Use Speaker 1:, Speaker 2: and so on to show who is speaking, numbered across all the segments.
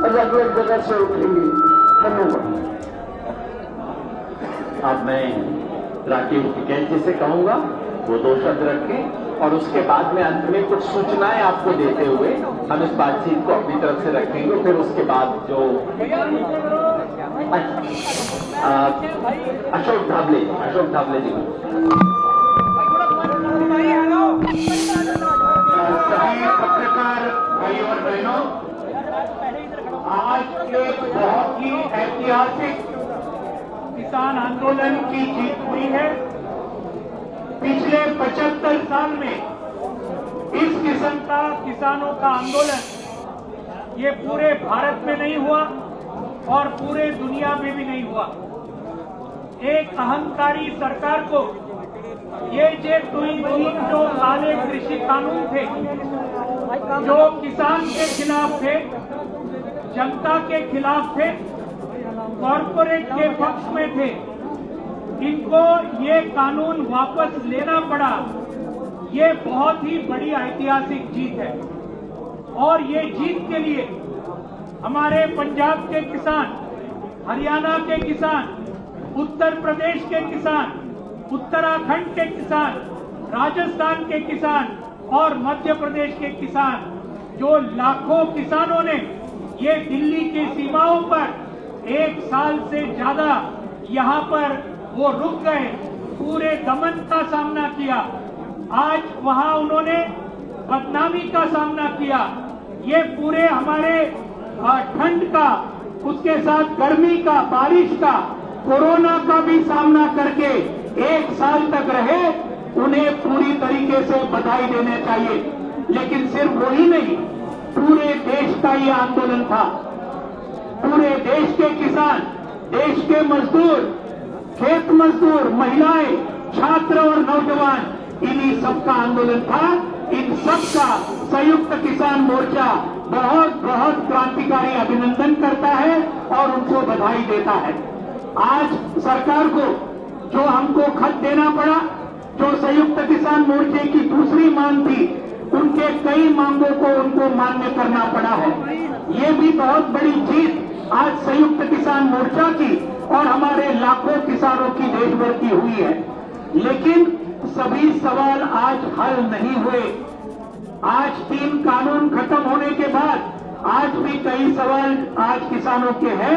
Speaker 1: अलग अलग जगह से उठेंगे। धन्यवाद।
Speaker 2: अब मैं राकेश टिकैत जी से कहूंगा वो 2 शब्द रखें और उसके बाद में अंत में कुछ सूचनाएं आपको देते हुए हम इस बातचीत को अपनी तरफ से रखेंगे। फिर उसके बाद जो अशोक धाबले जी
Speaker 1: सभी पत्रकार भाई और बहनों, आज एक बहुत ही ऐतिहासिक किसान आंदोलन की जीत हुई है। पिछले 75 साल में इस किस्म का किसानों का आंदोलन ये पूरे भारत में नहीं हुआ और पूरे दुनिया में भी नहीं हुआ। एक अहंकारी सरकार को ये जो काले कृषि कानून थे, जो किसान के खिलाफ थे, जनता के खिलाफ थे, कॉरपोरेट के पक्ष में थे, इनको ये कानून वापस लेना पड़ा। ये बहुत ही बड़ी ऐतिहासिक जीत है और ये जीत के लिए हमारे पंजाब के किसान, हरियाणा के किसान, उत्तर प्रदेश के किसान, उत्तराखंड के किसान, राजस्थान के किसान और मध्य प्रदेश के किसान, जो लाखों किसानों ने ये दिल्ली की सीमाओं पर 1 साल से ज्यादा यहाँ पर वो रुक गए, पूरे दमन का सामना किया। आज वहां उन्होंने बदनामी का सामना किया। ये पूरे हमारे ठंड का, उसके साथ गर्मी का, बारिश का, कोरोना का भी सामना करके 1 साल तक रहे। उन्हें पूरी तरीके से बधाई देने चाहिए। लेकिन सिर्फ वही नहीं, पूरे देश का ये आंदोलन था। पूरे देश के किसान, देश के मजदूर, खेत मजदूर, महिलाएं, छात्र और नौजवान, इन्हीं सबका आंदोलन था। इन सबका संयुक्त किसान मोर्चा बहुत बहुत क्रांतिकारी अभिनंदन करता है और उनको बधाई देता है। आज सरकार को जो हमको खत देना पड़ा, जो संयुक्त किसान मोर्चे की दूसरी मांग थी, उनके कई मांगों को उनको मान्य करना पड़ा है। ये भी बहुत बड़ी जीत आज संयुक्त किसान मोर्चा की और हमारे लाखों किसानों की देश भर की हुई है। लेकिन सभी सवाल आज हल नहीं हुए। आज 3 कानून खत्म होने के बाद आज भी कई सवाल आज किसानों के हैं।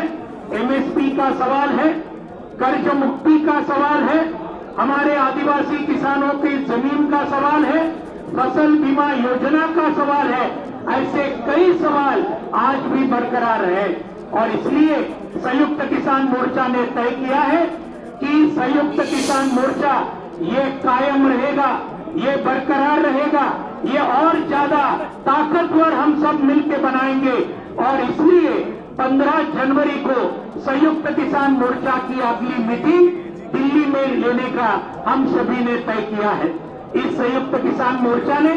Speaker 1: एमएसपी का सवाल है, कर्ज मुक्ति का सवाल है, हमारे आदिवासी किसानों की जमीन का सवाल है, फसल बीमा योजना का सवाल है। ऐसे कई सवाल आज भी बरकरार है और इसलिए संयुक्त किसान मोर्चा ने तय किया है कि संयुक्त किसान मोर्चा ये कायम रहेगा, ये बरकरार रहेगा, ये और ज्यादा ताकतवर हम सब मिलकर बनाएंगे। और इसलिए 15 जनवरी को संयुक्त किसान मोर्चा की अगली मीटिंग दिल्ली में लेने का हम सभी ने तय किया है। इस संयुक्त किसान मोर्चा ने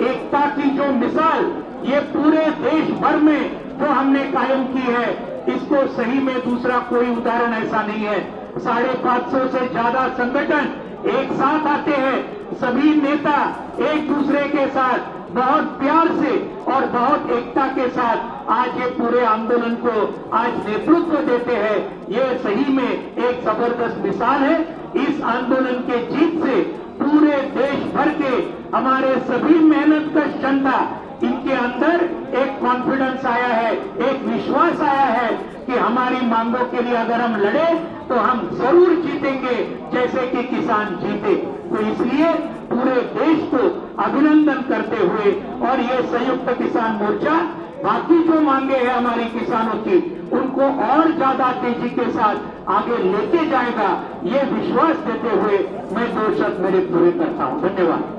Speaker 1: एकता की जो मिसाल ये पूरे देश भर में जो हमने कायम की है, इसको सही में दूसरा कोई उदाहरण ऐसा नहीं है। 550 से ज्यादा संगठन एक साथ आते हैं, सभी नेता एक दूसरे के साथ बहुत प्यार से और बहुत एकता के साथ आज ये पूरे आंदोलन को आज नेतृत्व देते हैं। ये सही में एक जबरदस्त मिसाल है। इस आंदोलन के जीत से पूरे देश भर के हमारे सभी मेहनतकश जनता, इनके अंदर एक कॉन्फिडेंस आया है, एक विश्वास आया है कि हमारी मांगों के लिए अगर हम लड़े तो हम जरूर जीतेंगे, जैसे कि किसान जीते। तो इसलिए पूरे देश को अभिनंदन करते हुए और ये संयुक्त किसान मोर्चा बाकी जो मांगे हैं हमारी किसानों की, उनको और ज्यादा तेजी के साथ आगे लेके जाएगा, ये विश्वास देते हुए मैं 2 शब्द मेरे पूरे करता हूं। धन्यवाद।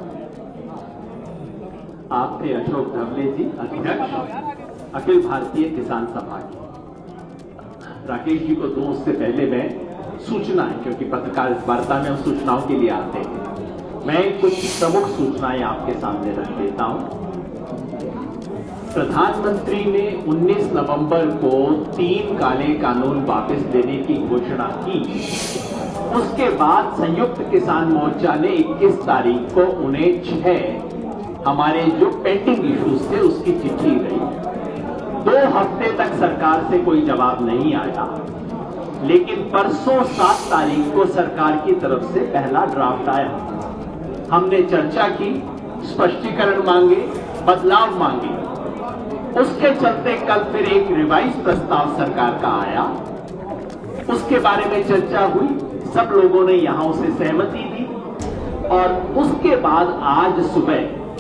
Speaker 2: आप थे अशोक धाबले जी, अध्यक्ष अखिल भारतीय किसान सभा के। राकेश जी को दूं उससे पहले मैं सूचना है, क्योंकि पत्रकार वार्ता में हम सूचनाओं के लिए आते हैं, मैं कुछ प्रमुख सूचनाएं आपके सामने रख देता हूं। प्रधानमंत्री ने 19 नवंबर को 3 काले कानून वापस देने की घोषणा की। उसके बाद संयुक्त किसान मोर्चा ने 21 तारीख को उन्हें 6 हमारे जो पेंडिंग इश्यूज थे उसकी चिट्ठी गई। 2 हफ्ते तक सरकार से कोई जवाब नहीं आया, लेकिन परसों 7 तारीख को सरकार की तरफ से पहला ड्राफ्ट आया। हमने चर्चा की, स्पष्टीकरण मांगे, बदलाव मांगे। उसके चलते कल फिर एक रिवाइज प्रस्ताव सरकार का आया, उसके बारे में चर्चा हुई, सब लोगों ने यहां उसे सहमति दी और उसके बाद आज सुबह